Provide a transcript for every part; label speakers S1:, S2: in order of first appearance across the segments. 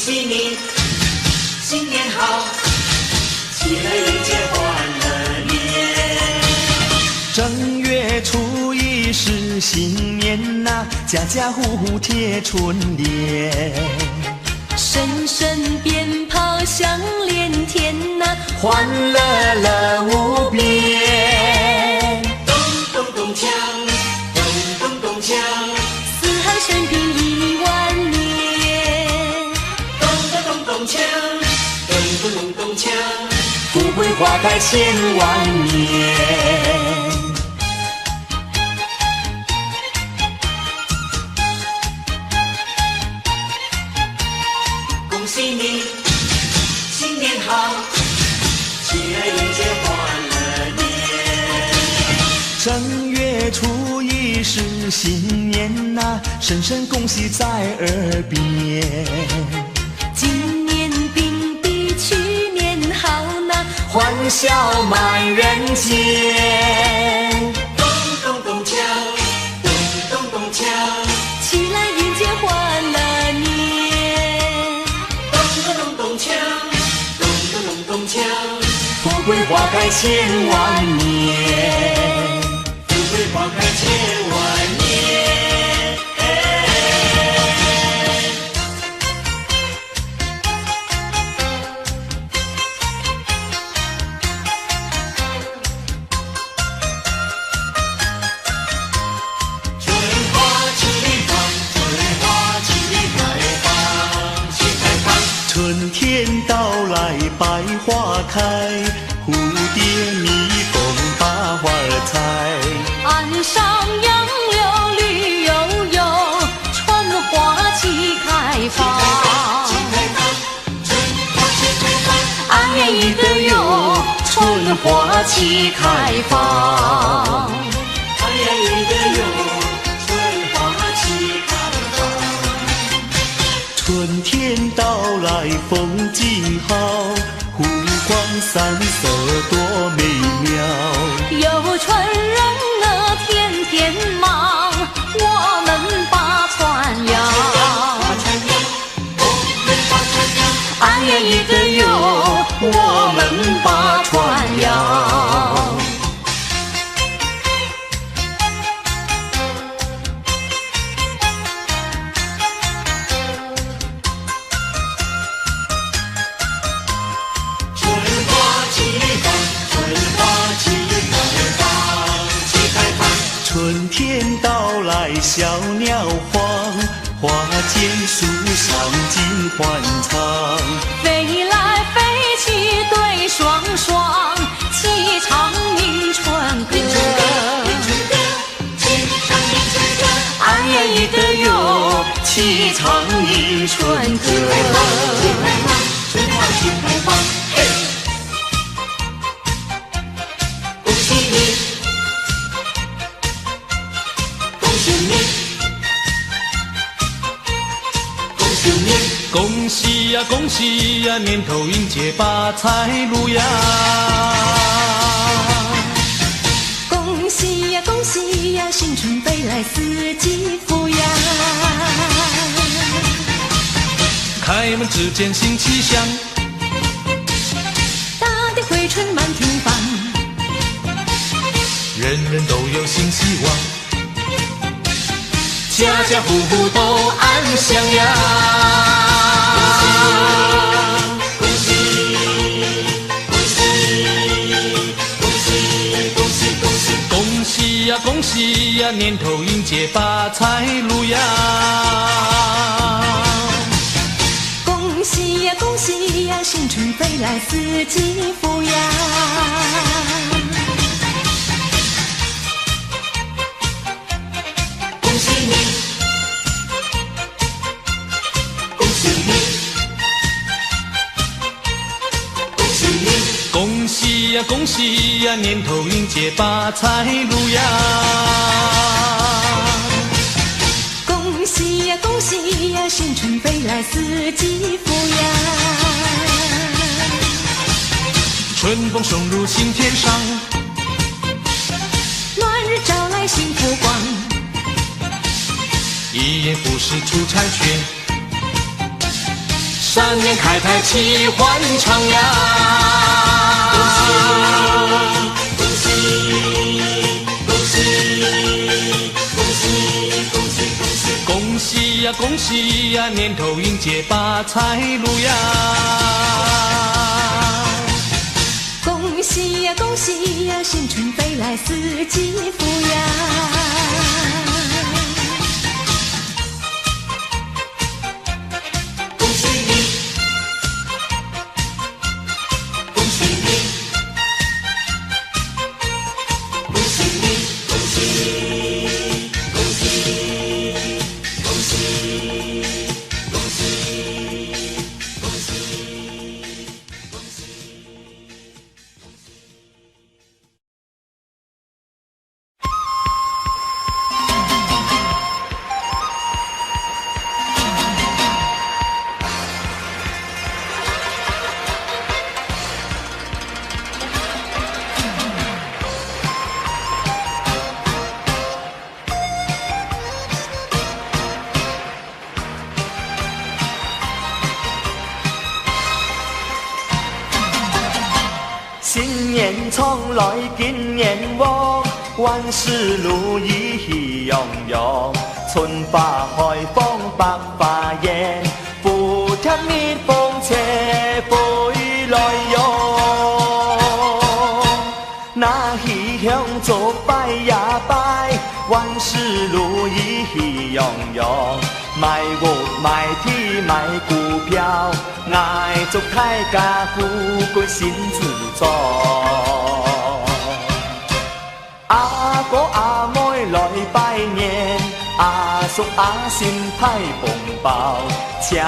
S1: 喜你，新年好，起来迎接欢乐年。
S2: 正月初一是新年呐，家家户户贴春联，
S3: 声声鞭炮响连天呐，
S2: 欢乐乐无边。
S1: 咚咚咚锵，咚咚咚锵，
S3: 四海升平1万年。
S1: 咚咚咚咚锵，咚咚咚咚锵，
S2: 富贵花开千万年。
S1: 恭喜你，新年好，起来迎接欢乐年。
S2: 正月初一是新年呐，声声恭喜在耳边。
S3: 今年并比去年好呐，
S2: 欢笑满人间。
S1: 咚咚咚锵，咚咚咚锵，
S3: 起来迎接欢乐年。
S1: 咚咚咚咚锵，咚咚咚咚锵，
S2: 富贵花开千万年。
S1: 富贵花开千万年。春花齐放，春花齐开放，齐开放。
S2: 春天到来百花开，蝴蝶蜜蜂把花儿采。
S3: 岸上杨柳绿油油，春花齐开放。
S1: 安
S3: 言一个哟，春花齐开放。
S1: 安言一个哟，春花齐开放。
S2: 春天到来风景好，湖光山色多美妙。
S3: 有船人呢天天忙，我们把船摇。安言一个哟，我们把船摇。
S1: 春花齐放，春花齐开放，齐开放。
S2: 春天到来小鸟黄，花间树上尽欢唱。
S3: 飞来飞去对双双，齐唱迎春歌。安言一个哟，齐唱迎春歌。
S1: 春花齐开放，嘿！恭喜你，恭喜你，恭喜你！
S2: 恭喜呀恭喜呀，年头迎接发财路呀！
S3: 恭喜呀恭喜呀，新春飞来四季福呀！
S2: 开门只见新气象，
S3: 大地回春满庭芳，
S2: 人人都有新希望，
S3: 家家户户都安享呀！
S1: 恭喜，恭喜，恭喜，恭喜，恭喜！
S2: 恭喜呀恭喜呀，年头迎接发财路呀！
S3: 恭喜呀恭喜呀，新春飞来四季福呀！
S1: 恭喜你，恭喜你，恭喜你！
S2: 恭喜呀恭喜呀，年头迎接发财路呀！
S3: 恭喜呀恭喜呀，新春飞来四季福呀！
S2: 春风送入心田上，
S3: 暖日照来幸福光，
S2: 一言不食出彩雀，
S3: 三年开泰气欢唱呀！
S1: 恭喜恭喜恭喜恭喜恭喜！
S2: 恭喜呀恭喜呀，年头迎接发财路呀！
S3: 恭喜呀恭喜呀，新春飞来四季福呀！
S1: 恭喜你，恭喜你，恭喜你，恭喜恭喜恭喜恭喜恭喜！
S2: 新年从来今年旺，万事如意喜洋洋，春花开放百花艳，福田蜜蜂车飞来哟。那喜香做拜呀拜，万事如意喜洋洋，买屋买地买股票，爱祝大家富贵身自在。阿哥阿妹来拜年，阿叔阿嬸派紅包，請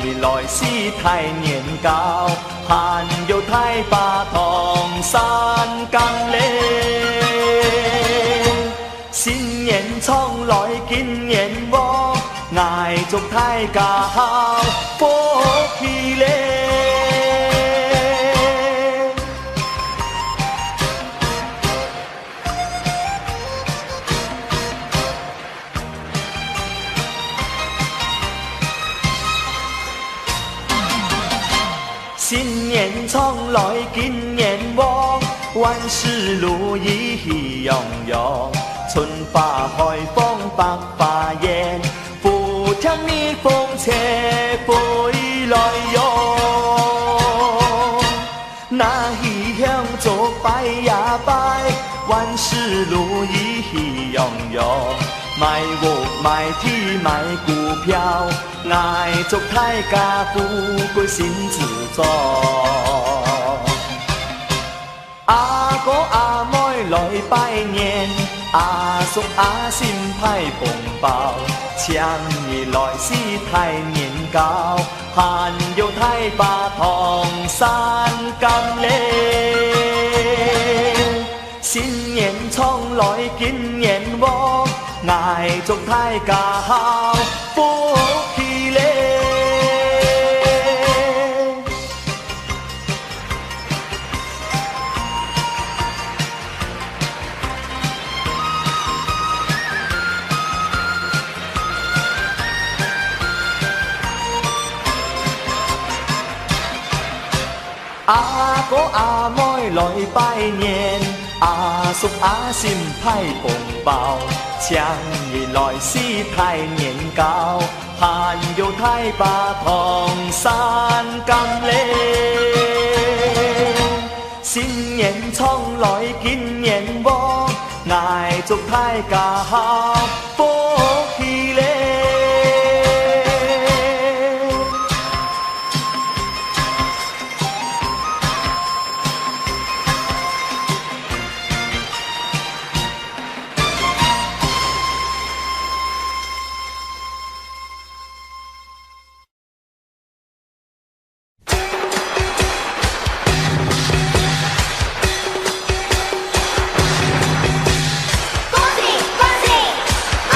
S2: 你來是太年糕，還有太把糖山金嘞。新年從來今年旺，愛祝大家好福氣嘞。新年從來今年旺，萬事如意喜洋洋，春花開放百花艳，福田蜜蜂車飛來哟。那喜香做拜呀拜，萬事如意喜洋洋，買屋買地買股票，愛祝大家富貴身自在。阿哥阿妹來拜年，阿叔阿嬸派紅包，請你來是太年糕，還有太把糖山金嘞。新年從來今年旺，愛祝大家好福氣嘞。阿哥阿妹來拜年，阿叔阿嬸派紅包，請你來是太年糕，還有太把糖山金嘞。新年從來今年旺，愛祝大家好福氣嘞。
S3: 恭喜恭喜恭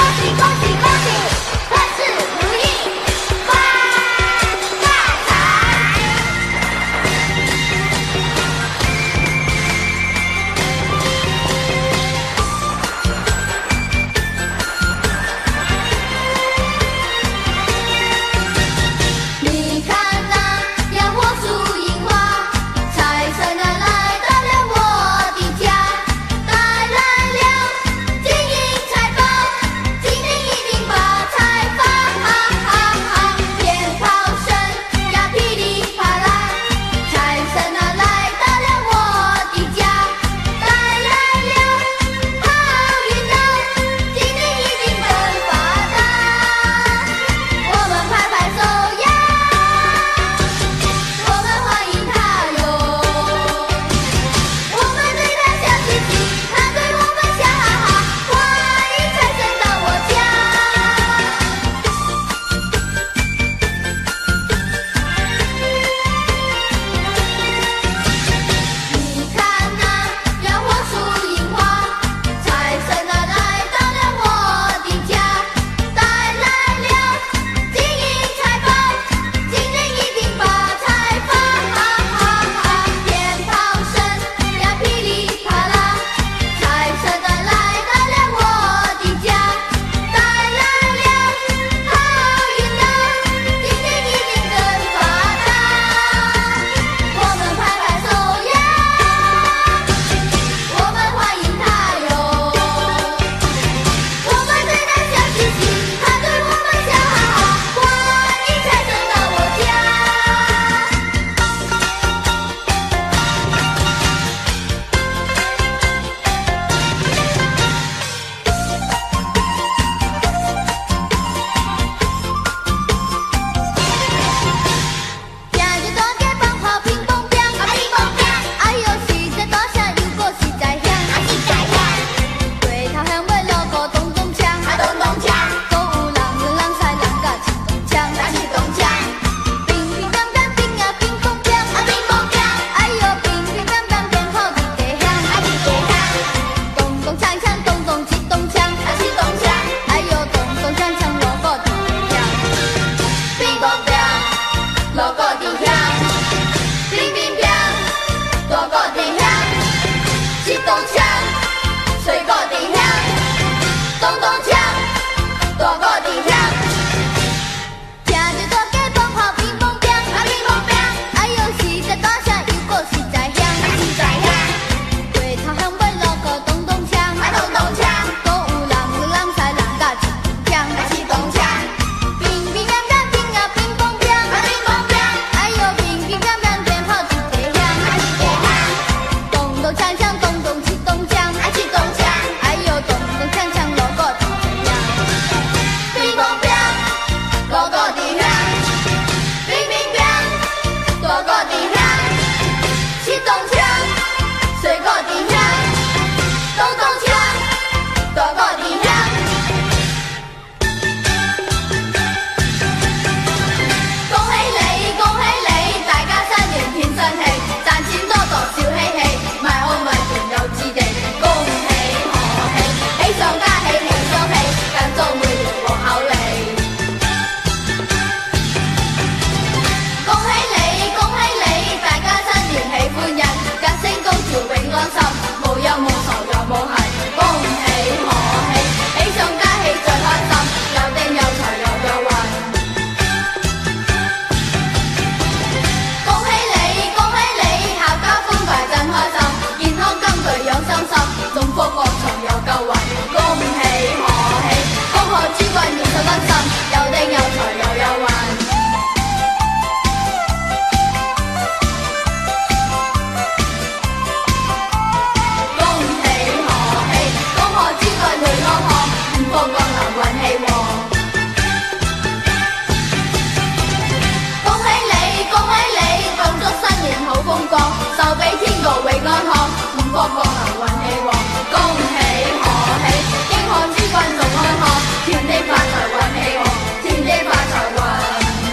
S3: 福福流運氣旺，恭喜賀喜，英漢之君仲安康，田地發財運氣旺，田地發財運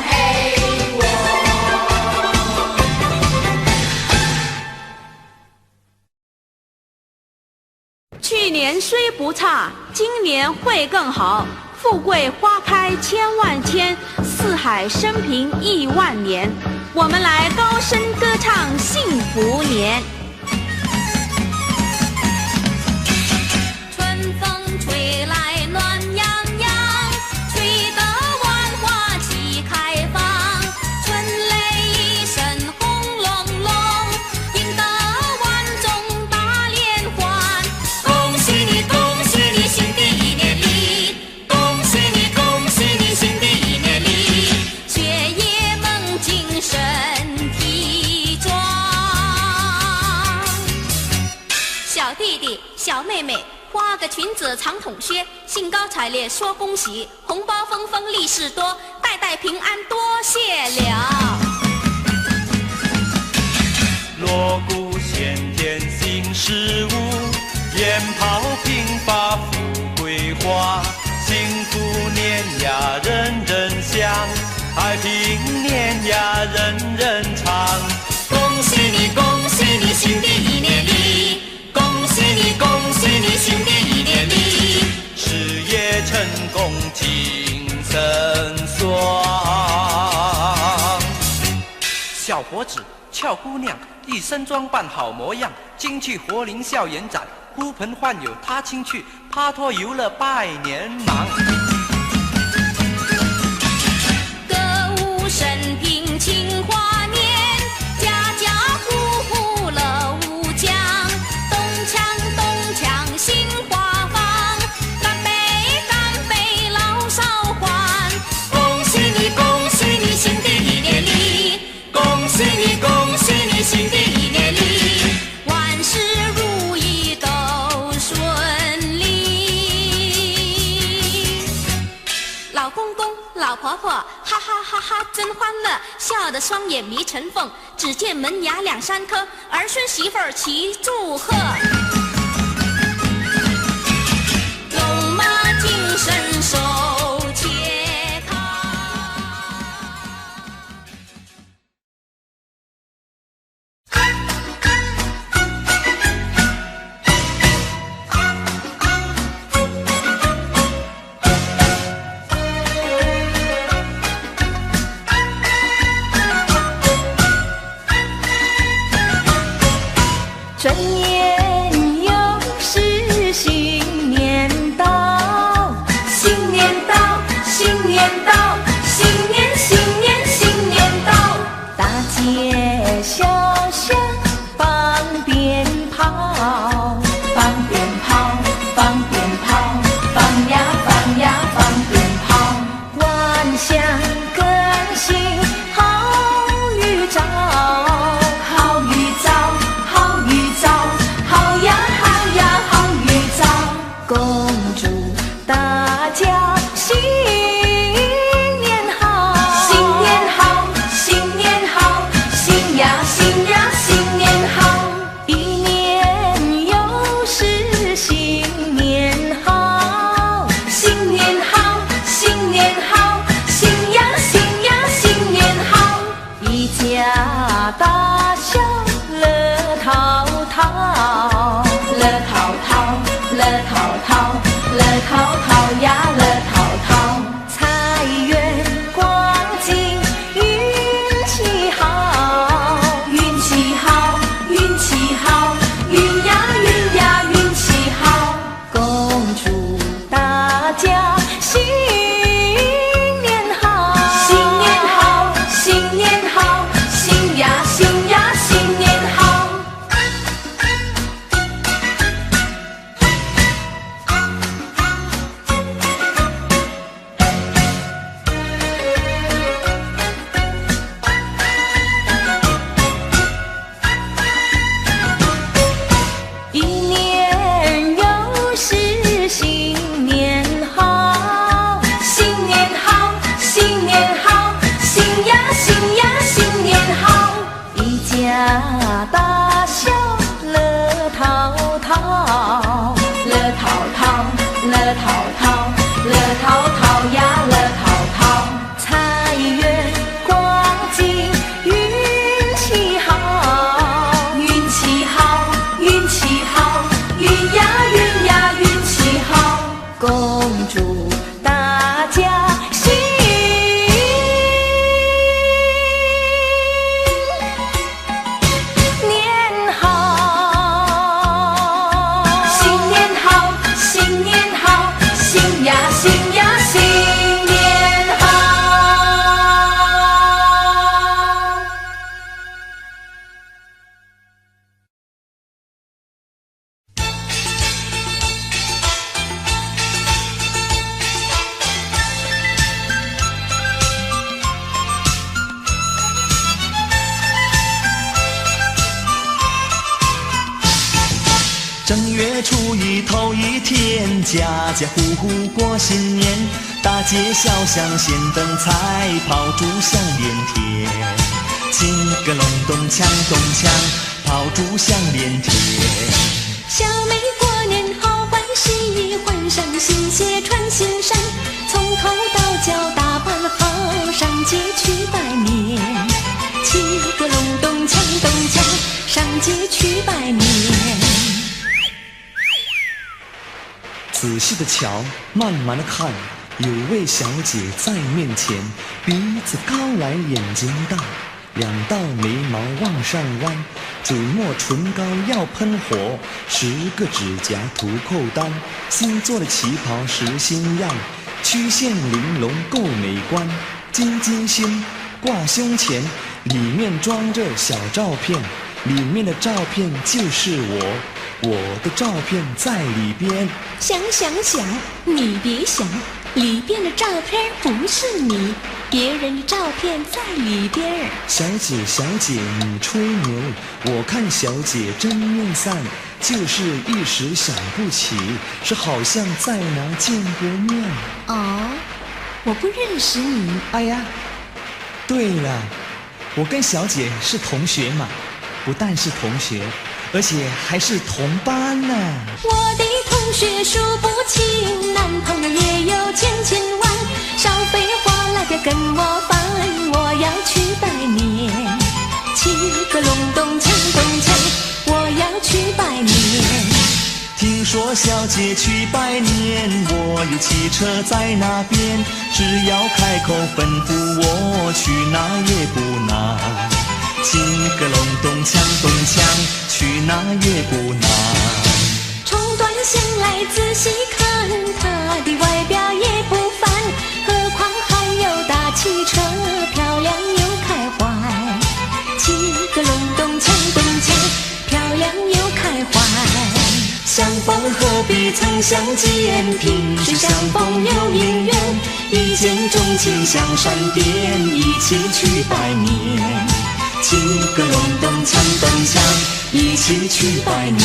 S3: 氣旺。
S4: 去年虽不差，今年会更好。富贵花开千万千，四海升平亿万年。我们来高声歌唱幸福年。
S5: 春风吹来暖洋洋，吹得万花齐开放。春雷一声轰隆隆，赢得万众大联欢。恭喜你，恭喜你，新的一年里，恭喜你，恭喜你，新的一年里，学业猛进，身体壮。小弟弟，小妹妹，花个裙子长筒靴，兴高采烈说恭喜，红包丰丰利是多，代代平安多谢了。
S2: 锣鼓喧天新事物，鞭炮频发富贵花，幸福年呀人人享，太平年呀人人唱。
S5: 恭喜你，恭喜你，新的一年里，恭喜你，恭喜你，新的一年里，
S2: 事业成功精神爽。小伙子俏姑娘，一身装扮好模样，精气活灵校园展，呼朋唤友踏青去，帕托游乐拜年忙。
S5: 歌舞升平庆华年，家家户户乐无疆，东墙东墙新花房，干杯干杯老少欢。恭喜你，恭喜你，新的一年里，恭喜你，恭喜你，新的一年里，万事如意都顺利。老公公老婆婆，哈哈哈哈真欢乐，笑得双眼迷成凤。只见门牙两三颗，儿孙媳妇儿齐祝贺。龙马精神手切康。
S3: 转眼又是新年到，新年到，新年到，新年新年新年到，大街小巷放鞭炮，放鞭炮，放鞭炮，放呀放呀放鞭炮，万象更新好预兆，好预兆。好呀好呀好预兆，恭祝大家新年好，新年好，新年好，新呀新呀新年好，一年又是新年好，新年好，新年好，新呀新呀新年好，一家大小乐淘淘，乐淘淘，乐淘淘，乐淘淘呀，乐淘淘，财源广进，运气好，运气好，运气好，运呀运呀运气好，恭祝大家新年好，新年好，新年好，新呀新呀新年好。乐淘淘，乐淘淘呀乐淘淘，财源广进运气好，运气好，运气好，运呀运呀运气好，恭祝大家
S2: 正月初一头一天，家家户户过新年，大街小巷先灯彩，炮竹响连天，金个隆咚锵咚锵，炮竹响连天。
S3: 小妹过年好欢喜，换上新鞋穿新衫，从头到脚打扮好，上街去拜年，七个隆咚锵咚锵，上街去拜年。
S2: 仔细的瞧，慢慢的看，有位小姐在面前，鼻子高来眼睛大，两道眉毛往上弯，嘴抹唇膏要喷火，10个指甲涂扣丹，新做的旗袍实新样，曲线玲珑够美观，金金星挂胸前，里面装着小照片，里面的照片就是我的照片在里边。
S3: 想，你别想，里边的照片不是你，别人的照片在里边。
S2: 小姐，你吹牛，我看小姐真面散，就是一时想不起，是好像在哪见过面。
S3: 哦，我不认识你。
S2: 哎呀，对了，我跟小姐是同学嘛，不但是同学，而且还是同班呢。
S3: 我的同学数不清，男朋友也有千万，少废话来个跟我翻，我要去拜年，七个隆咚锵咚锵，我要去拜年。
S2: 听说小姐去拜年，我有汽车在那边，只要开口吩咐我去哪也不难，七个隆咚锵咚锵，去哪也不难。
S3: 从短线来仔细看，她的外表也不凡，何况还有大汽车，漂亮又开怀，七个隆咚锵咚锵，漂亮又开怀。相逢何必曾相见，萍水相逢有姻缘，一见钟情像闪电，一起去拜年，七个隆咚锵咚锵，一起去拜年。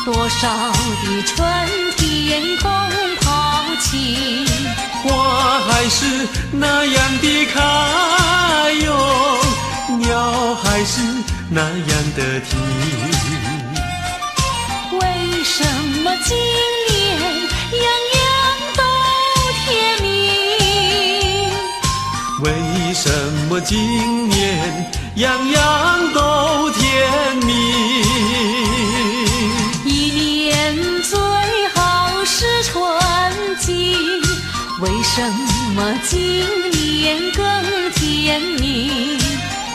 S3: 多少的春天空抛弃，
S1: 花还是那样的开哟，鸟还是那样的啼。
S3: 为什么今年样样都甜蜜？
S1: 为什么今年样样都甜蜜？
S3: 为什么今年更甜蜜？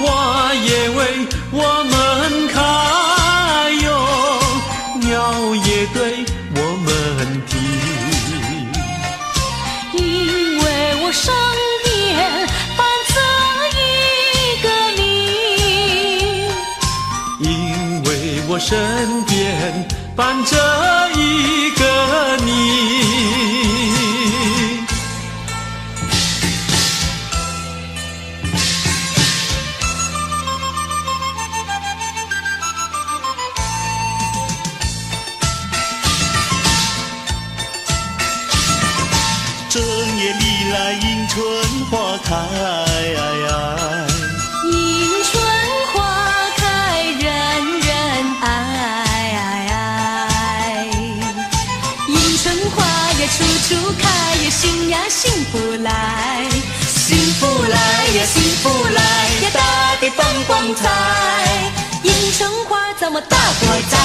S1: 花也为我们开哟，鸟也对我们啼。
S3: 因为我身边伴着一个你，
S1: 因为我身边伴着一个你。
S2: 来迎春花开，
S3: 迎春花开人人爱，迎春花呀处处开呀，心呀幸福来，幸福来呀幸福来呀，大地放光彩。迎春花怎么大火灾？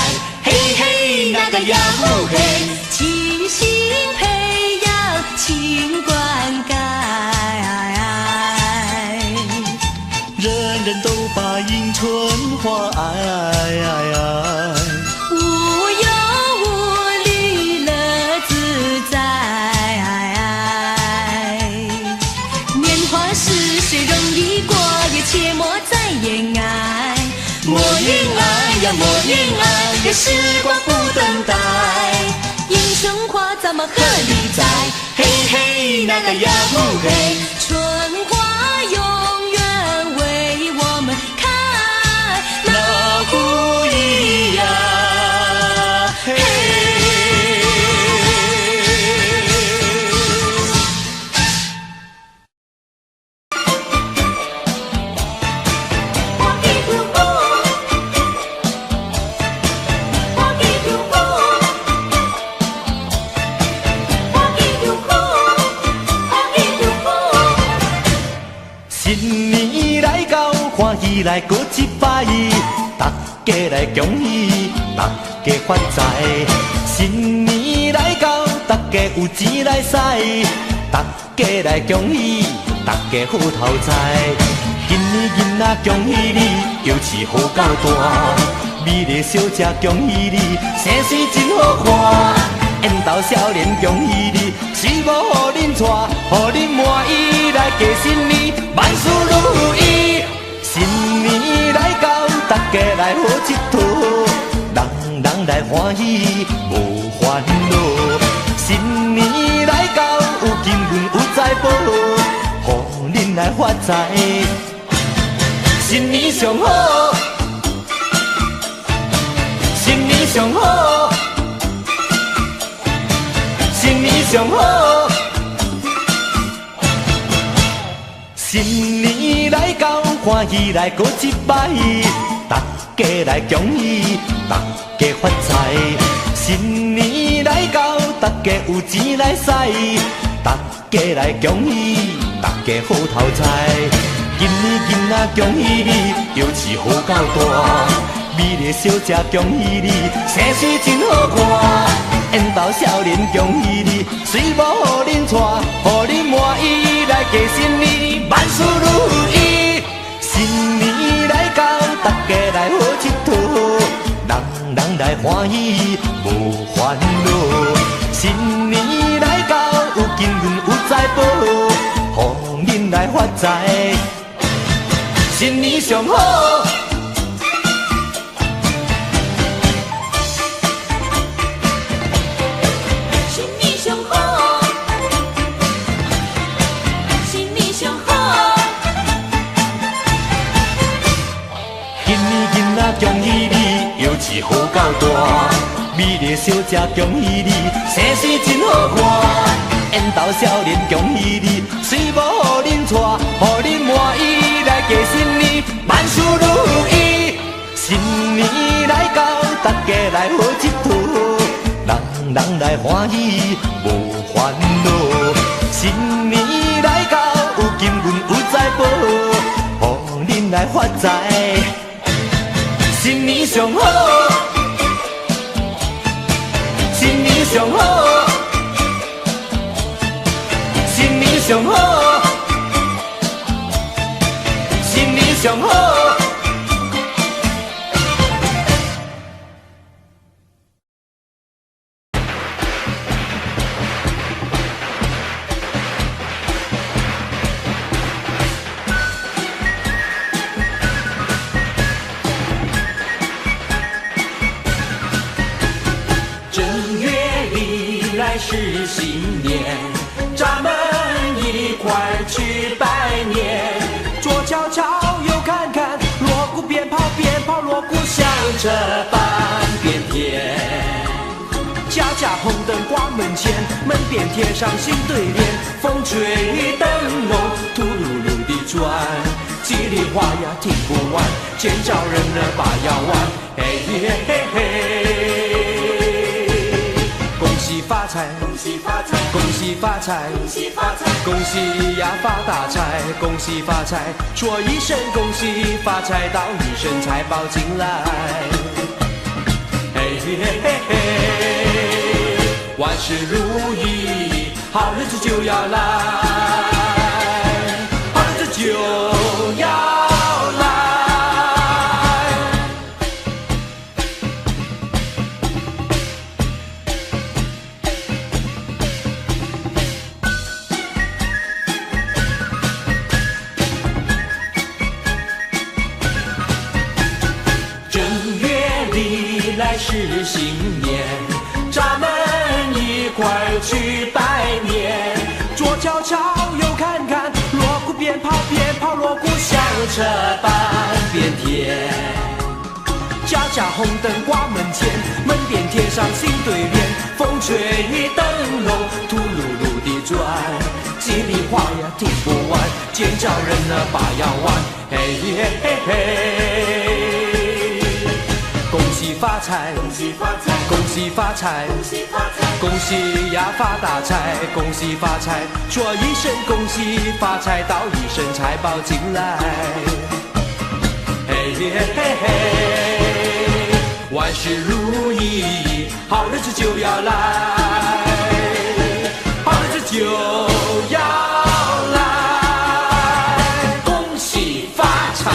S3: 嘿嘿那个呀呼嘿，齐心培养勤灌溉，
S2: 人人都把迎春花爱，
S3: 无忧无虑乐自在。年华逝水容易过，也切莫再言爱。莫言爱呀莫言爱呀，时光不等待。迎春花咱们贺礼在，嘿嘿那个呀呼嘿，春花永远为我们开，老虎咿呀嘿。
S2: 来过一摆，大家来恭喜，大家发财。新年来到，大家有钱来使，大家来恭喜，大家好头财。今年囡仔恭喜你，又是好到大。美丽小姐恭喜你，生水真好看。缘投少年恭喜你，媳妇予恁娶，予恁满意来过新年，万事如意。新年来到，大家来好佚佗，人人来欢喜无烦恼。新年来到，有金银有财宝，予恁来发财。新年上好，新年上好，新年上好。新年来到，欢喜来过一摆，大家来恭喜，大家发财。新年来到，大家有钱来使，大家来恭喜，大家好头财。今年囡仔恭喜你，又是好到大。美丽小姐恭喜你，生水真好看。缘投少年恭喜你，媳妇予恁娶，予恁满意来过新年，万事如意。新年来到，大家来好佚佗，人人来欢喜无烦恼。新年来到，有金银有财宝，予恁来发财。新年上好，
S3: 新年上好，新年上好。
S2: 今年囡仔恭喜你，又是好到大。美丽小姐恭喜你，生水真好看。缘投少年恭喜你，媳妇予恁娶，予恁满意来过新年，万事如意。新年来到，大家来好佚佗，人人来欢喜无烦恼。新年来到，有金银有财宝，予恁来发财。新年上好，新年上好，新年上好，新年上好。
S1: 是新年，咱们一块儿去拜年。左瞧瞧，右看看，锣鼓鞭炮，鞭炮锣鼓响着半边天。家
S2: 家红灯挂门前，门边贴上新对联，风吹灯笼秃噜噜地转，叽里话呀听不完，见着人呢把腰弯，嘿嘿嘿嘿，恭喜发财，恭喜发财，恭喜发财，恭喜发财，恭喜呀发大财，恭喜发财，说一声恭喜发财，道一声财宝进来，嘿嘿嘿嘿，万事如意，好日子就要来，好日子就要来。正月里来是新年，咱们一块儿去拜年，左瞧瞧右看看，锣鼓鞭炮鞭炮锣鼓响彻半边天。家家红灯挂门前，门边贴上新对联，风吹灯笼秃噜噜地转，叽里话呀听不完，见着人呢把腰弯，嘿嘿嘿嘿，恭喜发财，恭喜发财，恭喜发财，恭喜发财，恭喜呀发大财，恭喜发财，说一声恭喜发财，道一声财宝进来，嘿嘿嘿嘿，万事如意，好日子就要来，好日子就要来，恭喜发财。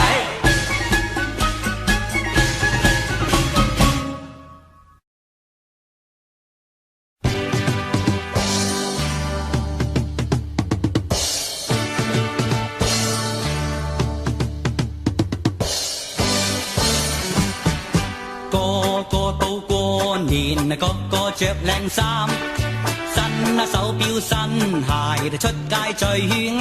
S6: 個個着靚衫，新手錶新鞋，出街最啱。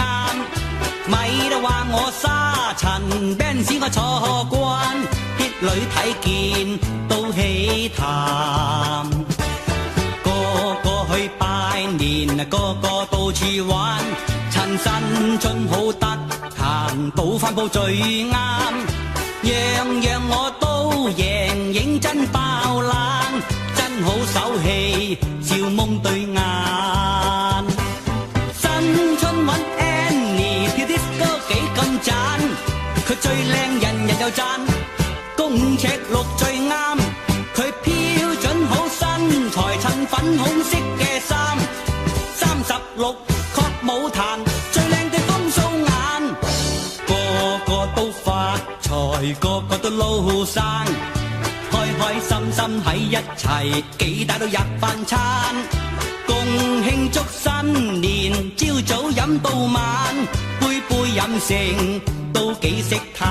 S6: 咪都話我沙塵 Benz 我坐慣，啲女睇見都起痰。個個去拜年，個個到處玩，趁新春好得閒，補返鋪最啱。樣樣我都贏，認真爆冷。好手氣，笑蒙對眼。新春揾 Annie 跳 disco 幾咁讚，佢最靚人人又讚，公尺六最啱，佢標準好身材，襯粉紅色嘅衫，36確冇彈，最靚對風掃眼，個個都發財，個個都撈生。開開心心喺一齊，幾大都入飯餐，共慶祝新年，朝早飲到晚，杯杯飲成都幾識嘆。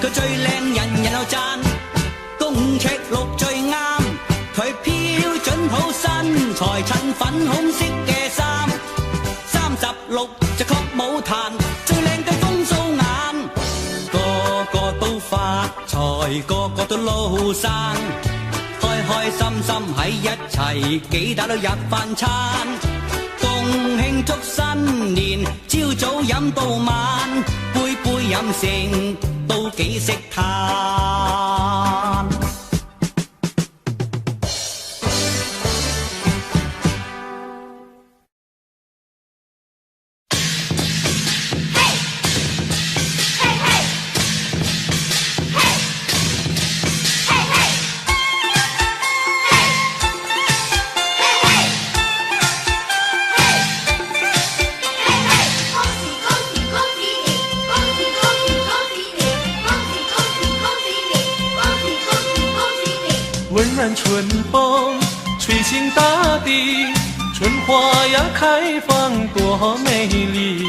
S6: 佢最靚人人又讚，公尺六最啱，佢標準好身材，襯粉紅色嘅衫，36就確冇彈，最靚對風掃眼，個個都發財，個個都撈生，開開心心喺一齊，幾大都入飯餐，共慶祝新年，朝早飲到晚，杯杯飲成都幾識嘆。
S1: 温暖春风吹醒大地，春花呀开放多美丽，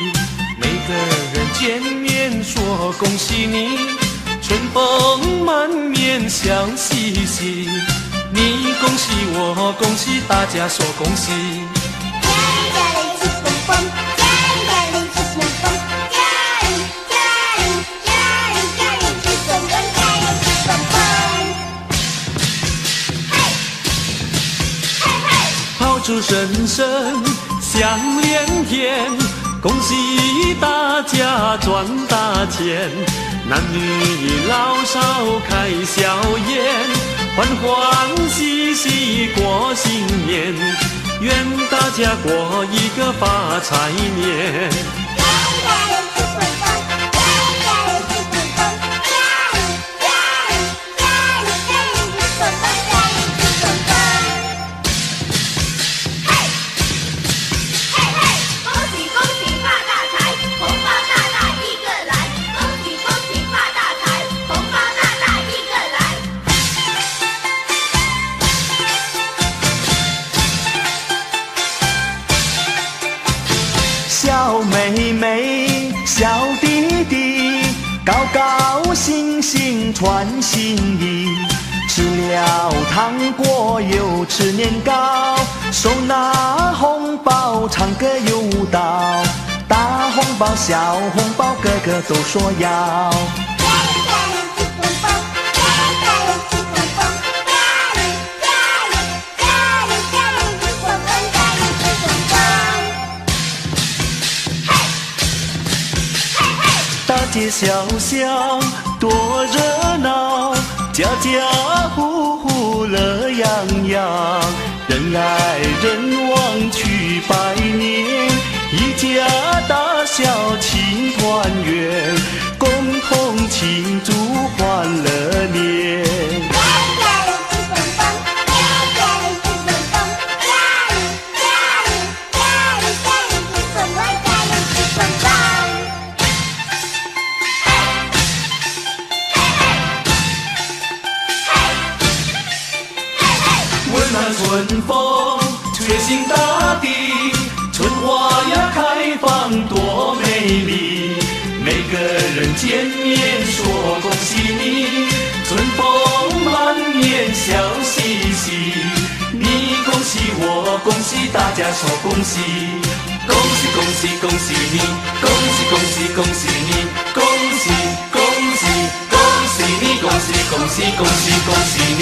S1: 每个人见面说恭喜你，春风满面笑嘻嘻。你恭喜我，恭喜大家说恭喜。
S3: 家里吃蹦蹦，家里吃蹦蹦，家里吃蹦蹦，家里吃蹦蹦。嘿，嘿嘿。
S1: 炮竹声声响连天，恭喜大家赚大钱，男女老少开笑颜，欢欢喜喜过新年，愿大家过一个发财年。
S2: 小妹妹，小弟弟，高高兴兴传心意。吃了糖果又吃年糕，手拿红包唱歌又舞蹈，大红包小红包个个都说要。大街小巷多热闹，家家户户乐洋洋，人来人往去拜年，一家大小庆团圆，共同庆祝欢乐年。
S1: 温暖春风吹醒大地，春花呀开放多美丽。每个人见面说恭喜你，春风满面笑嘻嘻。你恭喜我，恭喜大家说恭喜，恭喜恭喜恭喜你，恭喜恭喜恭喜你，恭喜恭喜恭喜你，恭喜恭喜恭喜恭喜你。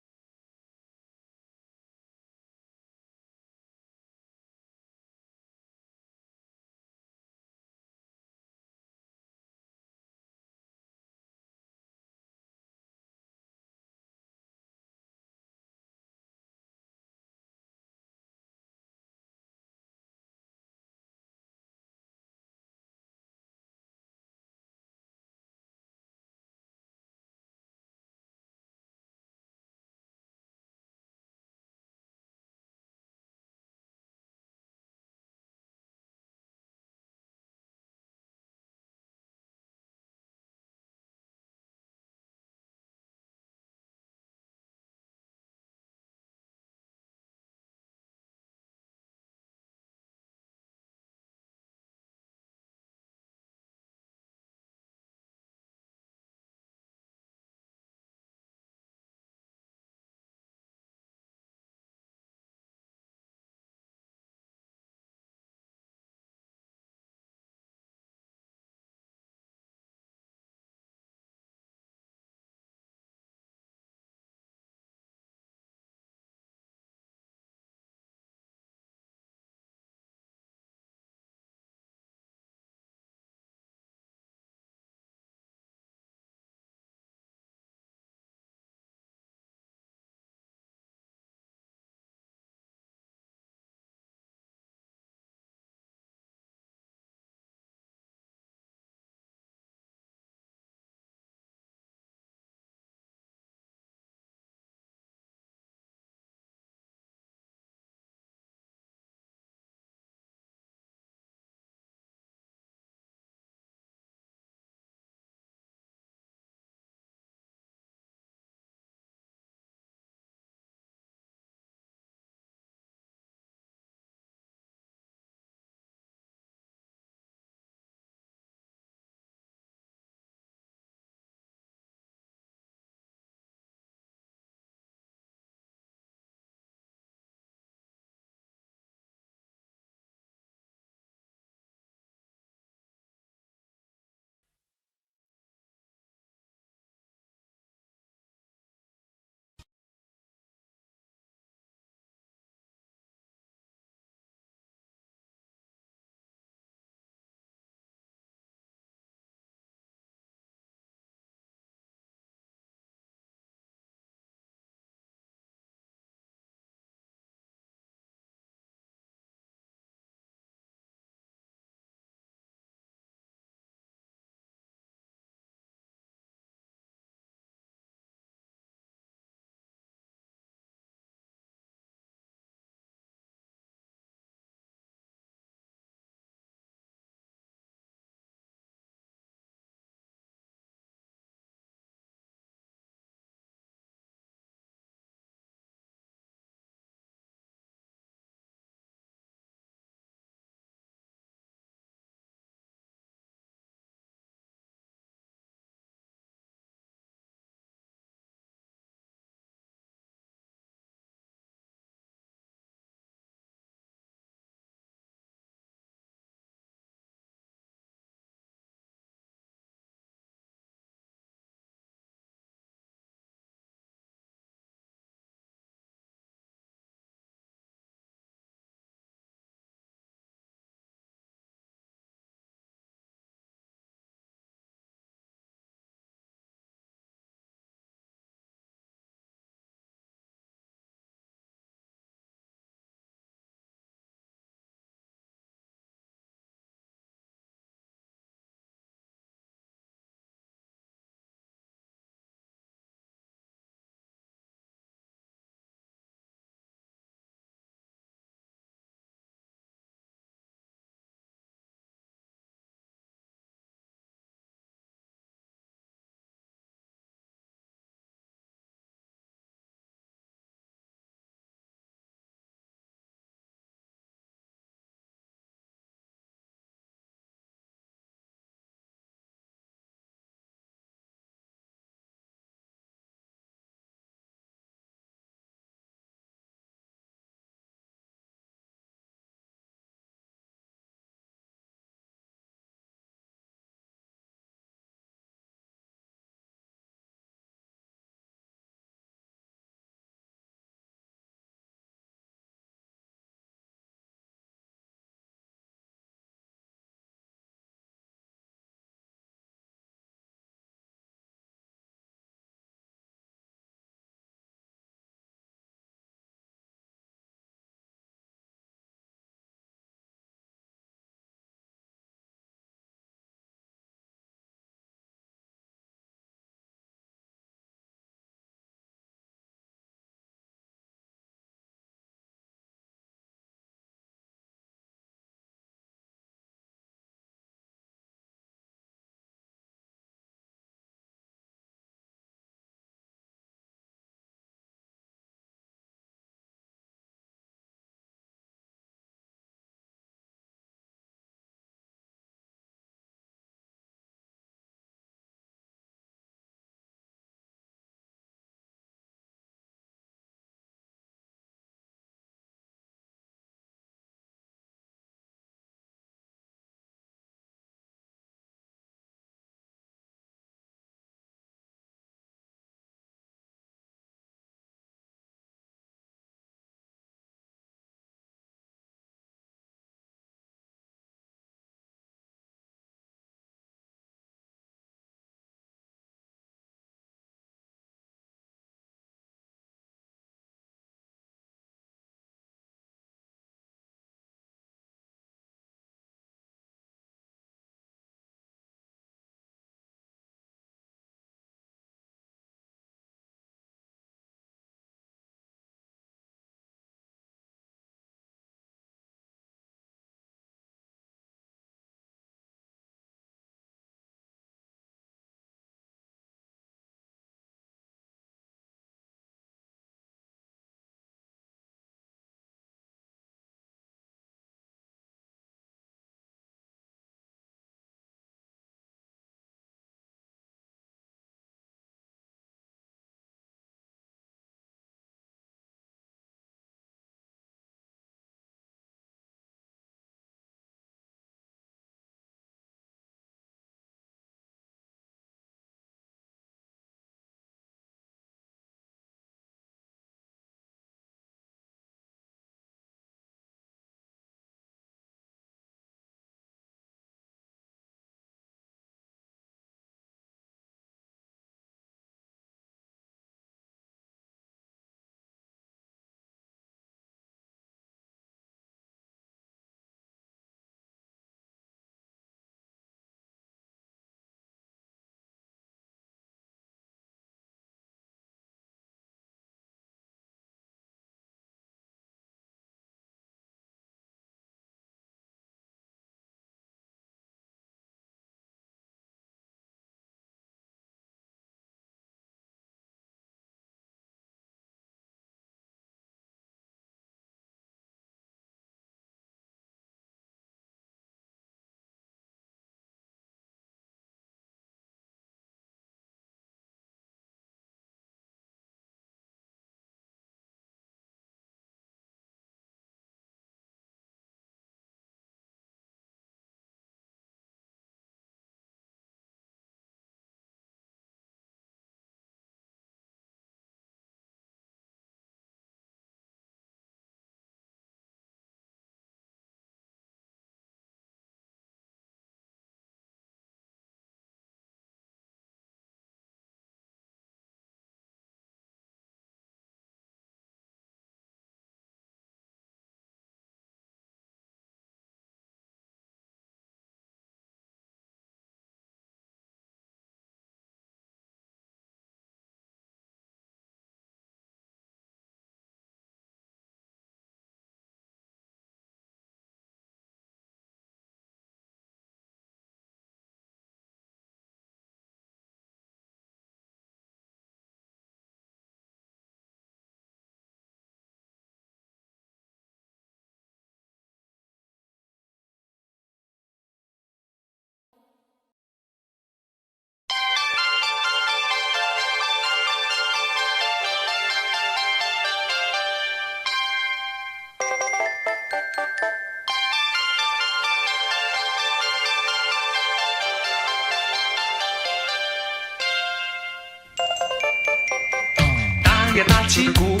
S1: 呀打起鼓，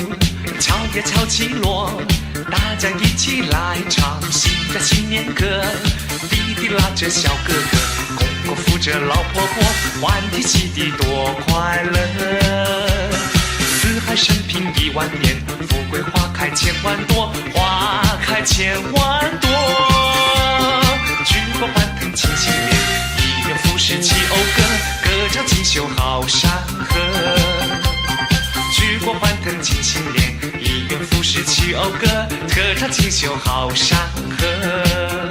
S1: 敲呀敲起锣，大家一起来唱新的新年歌。弟弟拉着小哥哥，公公扶着老婆婆，欢天喜地多快乐。四海升平10000年，富贵花开千万朵，花开千万朵。举国欢腾庆新年，一元复始齐讴歌，歌唱锦绣好山河。举国欢腾庆新年，一元复始齐讴歌，歌唱锦绣好山河。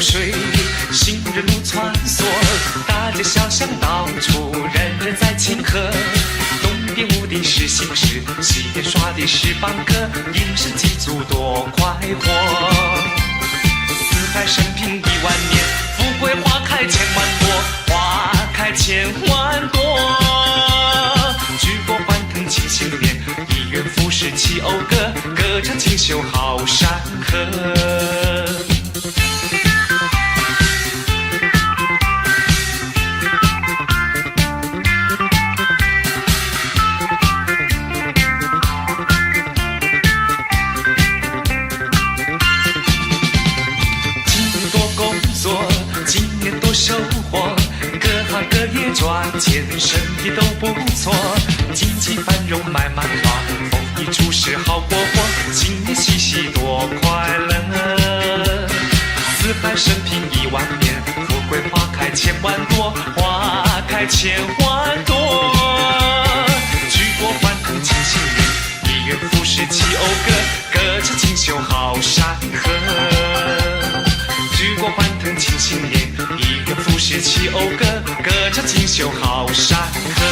S1: 水，行人路穿梭，大街小巷到处人人在庆贺。东边舞的是新诗，西边耍的是梆歌，应声祭祖多快活。四海升平10000年，富贵花开千万朵，花开千万朵。举国欢腾庆新年，一元复始齐讴歌，歌唱锦绣好山河。收获，各行各业赚钱，生意都不错，经济繁荣买卖好，丰衣足食好过活，新年喜喜多快乐。四海升平10000年，富贵花开千万朵，花开千万朵。举国欢腾庆新年，一元复始齐讴歌，歌唱锦绣好山河。举国欢腾庆新年，一元复始齐讴歌，歌唱锦绣好山河。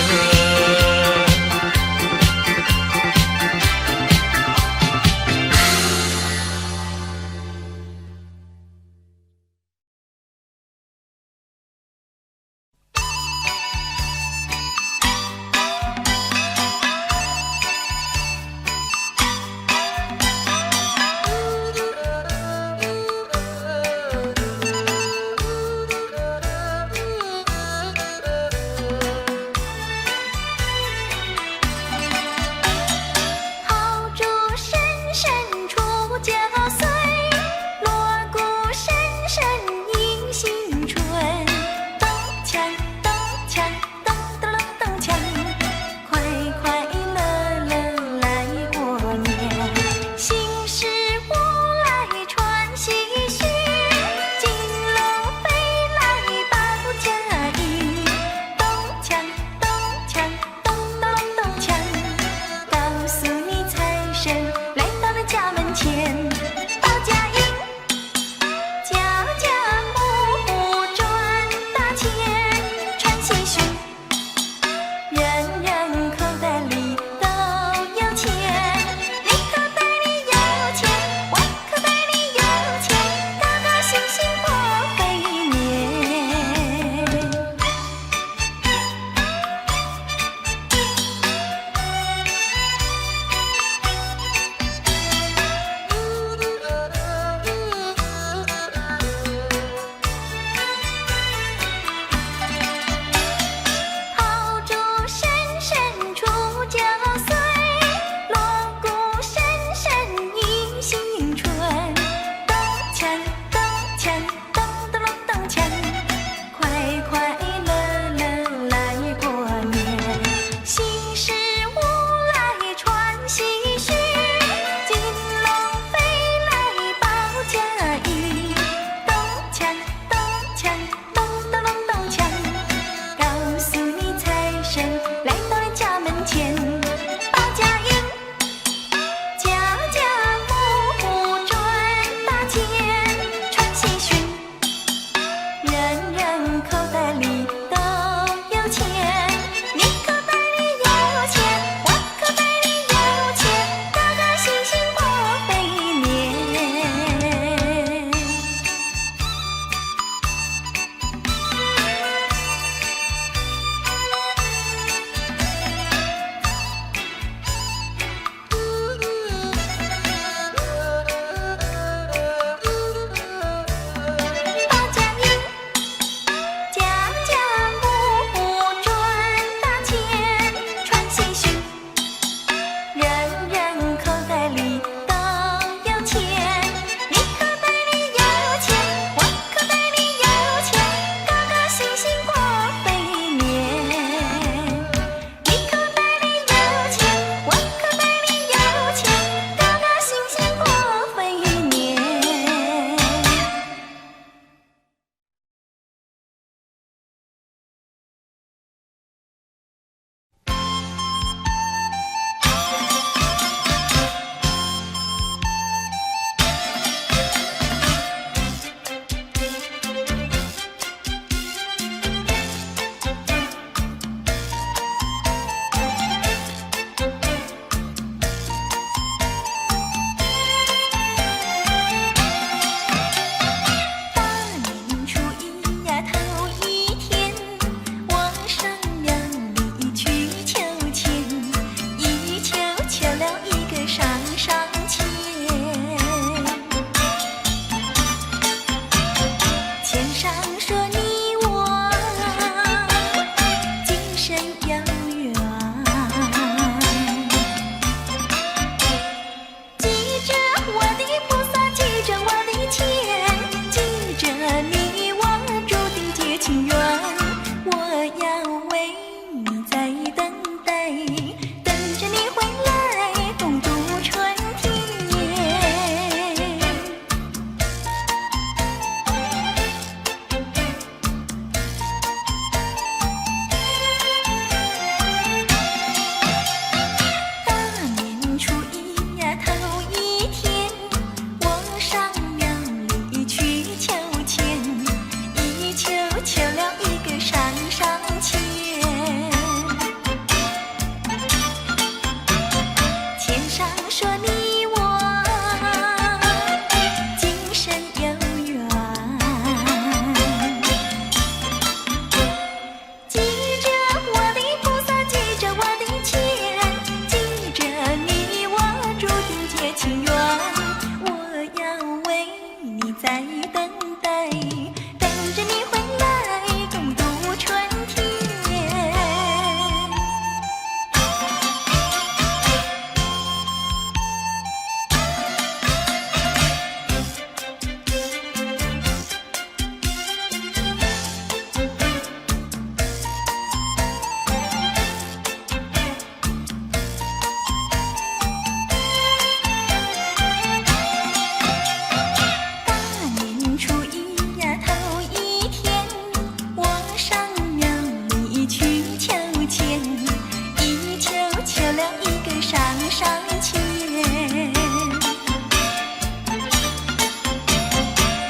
S3: 前。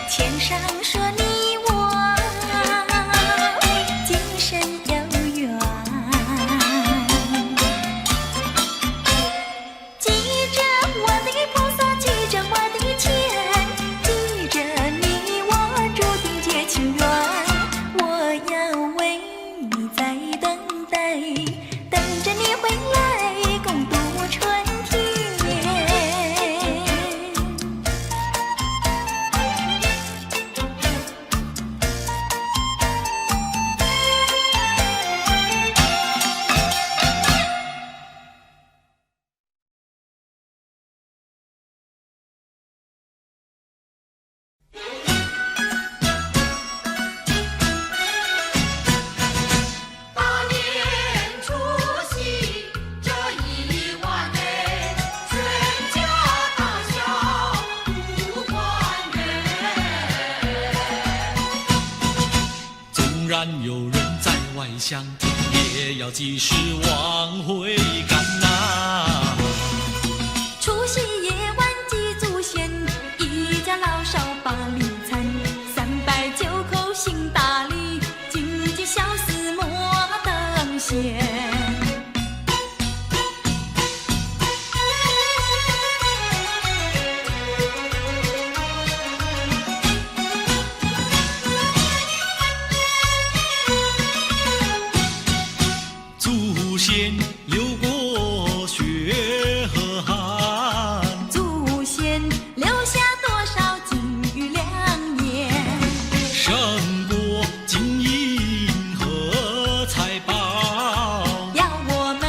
S3: 天上说你我今生有缘，记着我的菩萨，记着我的钱，记着你我注定结情缘。我要为你在等待，等着你回来共度春天。
S5: 大年除夕这一晚内，全家大小不团圆。
S1: 纵然有人在外乡，也要及时往回赶呐。
S3: 除夕夜晚祭祖先，一家老少把礼餐，309口行大礼，金鸡小厮莫等闲。
S1: 祖先流过血和汗，
S3: 祖先留下多少金玉良言，
S1: 胜过金银和财宝。
S3: 要我们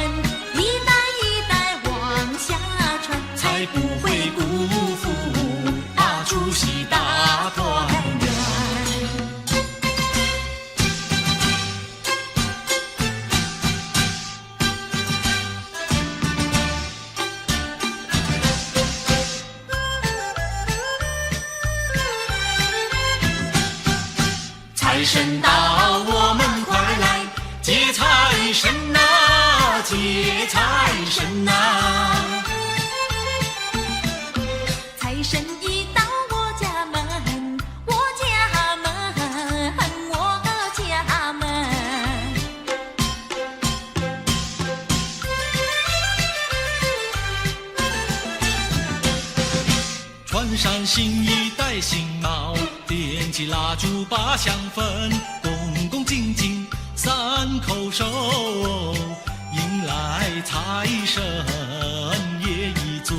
S3: 一代一代往下传，
S1: 才不会辜负除夕大团圆。财神到，我们快来接财神呐，接财神呐！
S3: 财神一到我家门，我家门，我家门。
S1: 穿上新衣戴新帽，点起蜡烛把香焚，恭恭敬敬3口手，迎来财神爷一尊。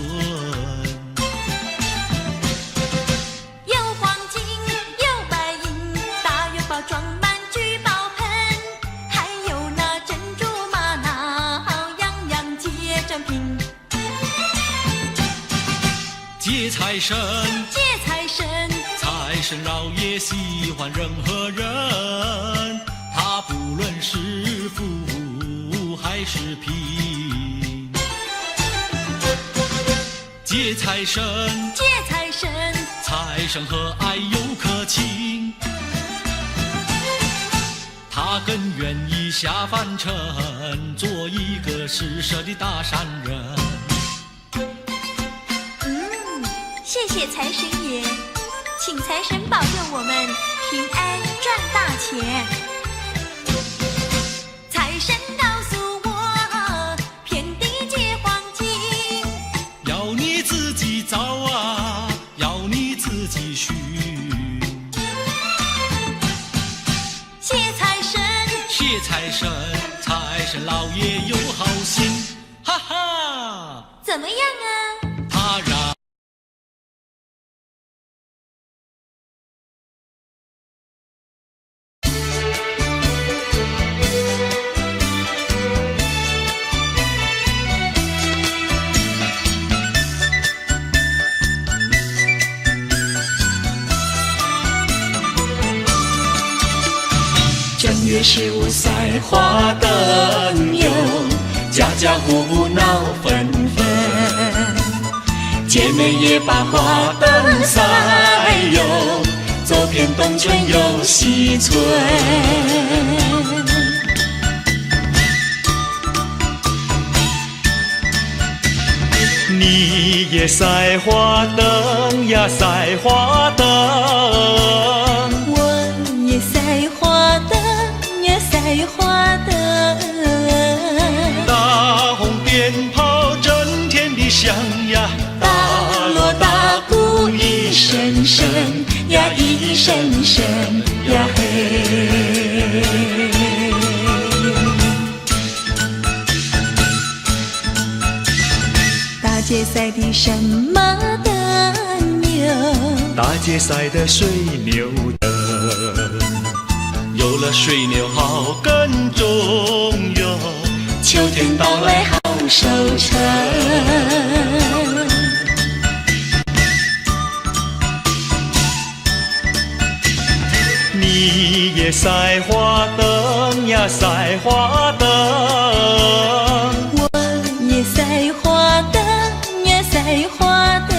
S3: 有黄金，有白银，大元宝装满聚宝盆，还有那珍珠玛瑙，样样皆珍品。
S1: 接财神，
S3: 接财神，
S1: 财神老爷喜欢任何人，他不论是富还是贫。接财神，
S3: 接财神，
S1: 财神和蔼又可亲，他更愿意下凡尘，做一个施舍的大善人。
S3: 谢谢财神爷，请财神保佑我们平安赚大钱。财神告诉我，遍地皆黄金，
S1: 要你自己找啊，要你自己寻。
S3: 谢财神，
S1: 谢财神，财神老爷有好心，哈哈。
S3: 怎么样啊？
S1: 他让
S2: 正月15赛花灯哟，家家户户闹纷纷，姐妹也把花灯赛哟，走遍东村又西村。
S1: 你也赛花灯呀，赛花灯。
S3: 我也赛花灯呀，赛花灯。
S1: 大红鞭炮震天地响呀，
S3: 大锣大鼓一声声呀，一声声呀嘿。大街赛的什么灯哟？
S1: 大街赛的水牛灯。有了水牛好耕种哟，
S3: 秋天到来好收成。
S1: 你也赛花灯呀，赛花灯。
S3: 我也赛花灯呀，赛花灯。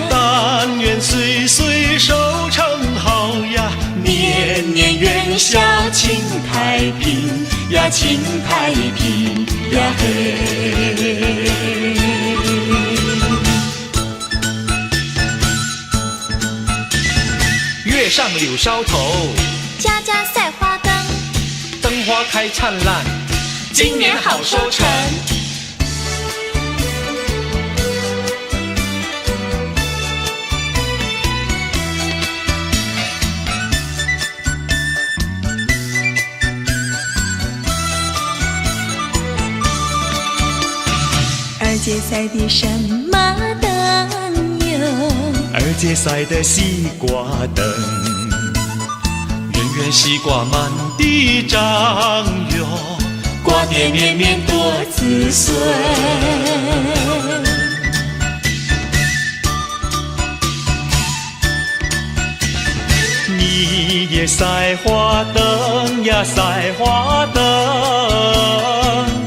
S1: 但愿岁岁收成好呀，年年元宵庆太平呀，庆太平呀嘿。
S7: 月上柳梢头，
S5: 家家赛花灯，
S7: 灯花开灿烂，
S5: 今年好收成。
S3: 二街赛的什么灯哟？
S1: 二街赛的西瓜灯。圆圆西瓜满地长哟，瓜年年年多子孙。你也赛花灯呀，赛花灯。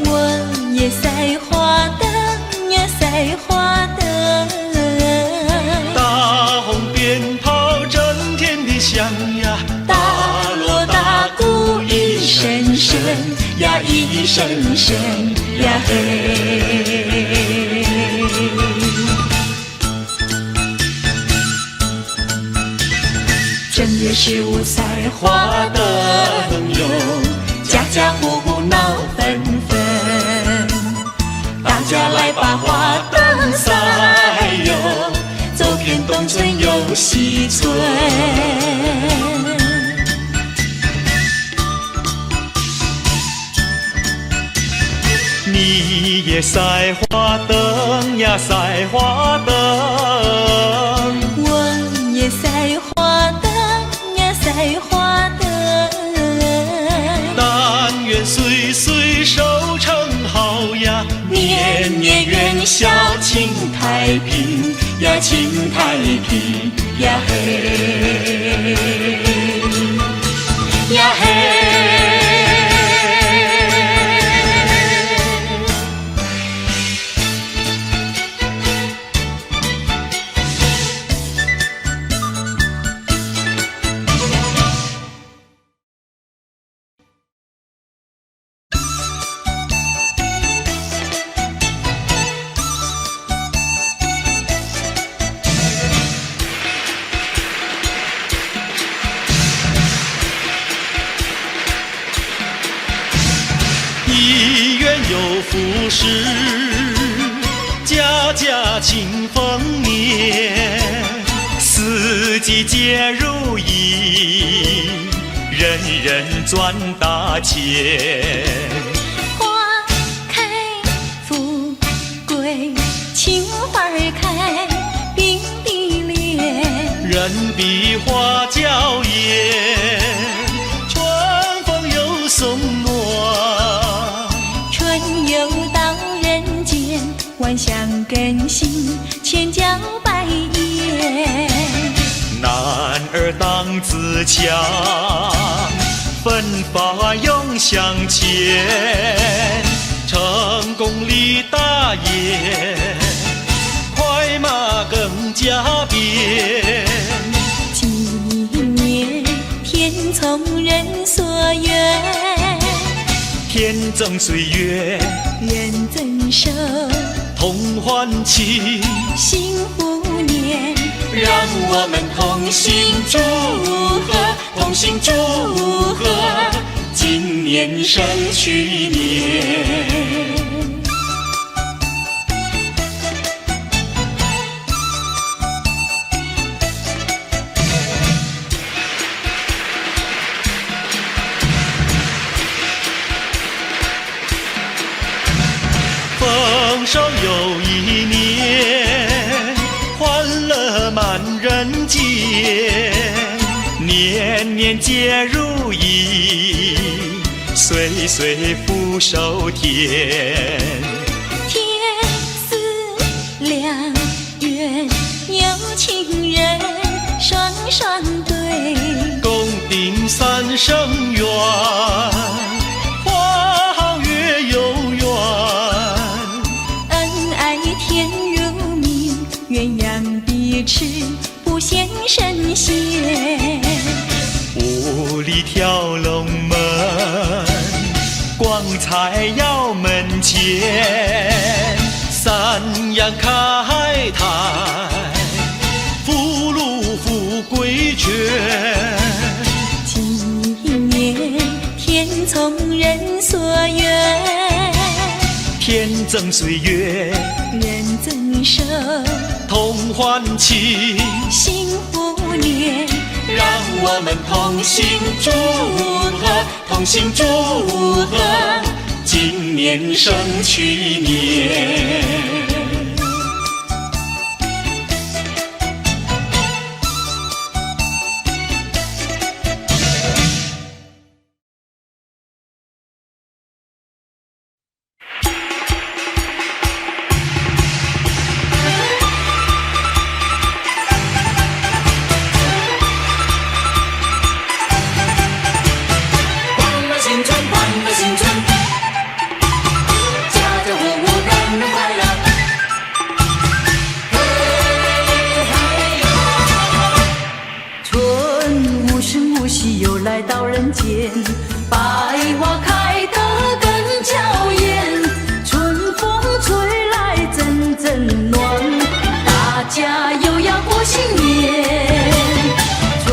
S3: 我也赛花灯呀，赛花灯。
S1: 大红鞭炮震天地响呀，
S3: 大锣大鼓一声声呀，一声声呀嘿。正月15赛花灯哟，家家户户闹纷纷。大家来把花灯赛哟，走遍东村又西村。
S1: 你也赛花灯呀，赛花灯。
S3: 我也赛花灯呀，赛花灯。
S1: 但愿岁岁收成好呀，
S3: 年年元宵庆太平呀，庆太平呀嘿呀嘿。
S1: 一园有福事，家家庆丰年，四季皆如意，人人赚大钱。
S3: 花开富贵，青花儿开，并蒂莲。
S1: 人比花娇艳，春风又送暖。
S3: 春又到人间，万象更新，千娇百艳。
S1: 男儿当自强，奋发勇向前，成功立大业，快马更加鞭。
S3: 纪念天从人所愿，
S1: 天赠岁月，
S3: 人赠寿，
S1: 同欢庆，
S3: 幸福年，
S1: 让我们同心祝贺，同心祝贺，今年胜去年。丰收又一年，欢乐满人间，年年皆如意，岁岁福寿甜。
S3: 天似良缘，有情人双双对，
S1: 共定三生缘，
S3: 鸳鸯彼此不嫌神仙，
S1: 五里跳龙门，光彩耀门前，三阳开泰，福禄富贵全。
S3: 今年天从人所愿，
S1: 天增岁月
S3: 人增寿，
S1: 同欢庆，
S3: 幸福年，
S1: 让我们同心祝贺，同心祝贺，今年胜去年。
S3: 来到人间，百花开得更娇艳，春风吹来阵阵暖，大家又要过新年。春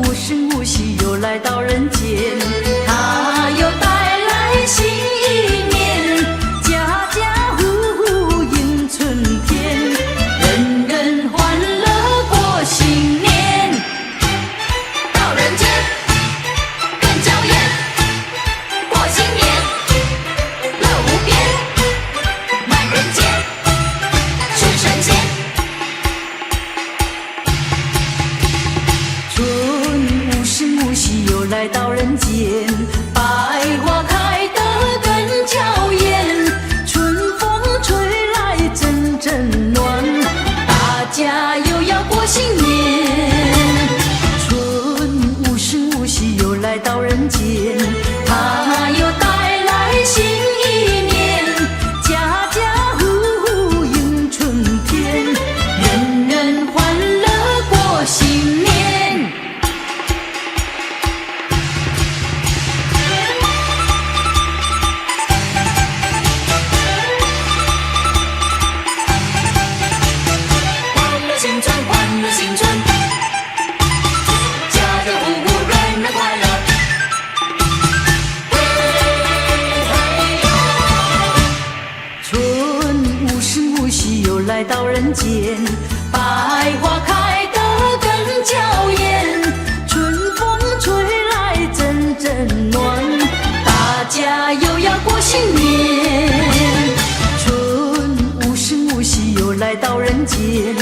S3: 无声无息又来到人间，它又带来新一年，家家户户迎春天，人人欢乐过新年。到人间来到人间，百花开得更娇艳，春风吹来阵阵暖，大家又要过新年。春无声无息又来到人间，它又带来新一年，家家户户迎春天，人人欢乐过新年。来到人间，百花开得更娇艳，春风吹来阵阵暖，大家又要过新年。春无声无息又来到人间。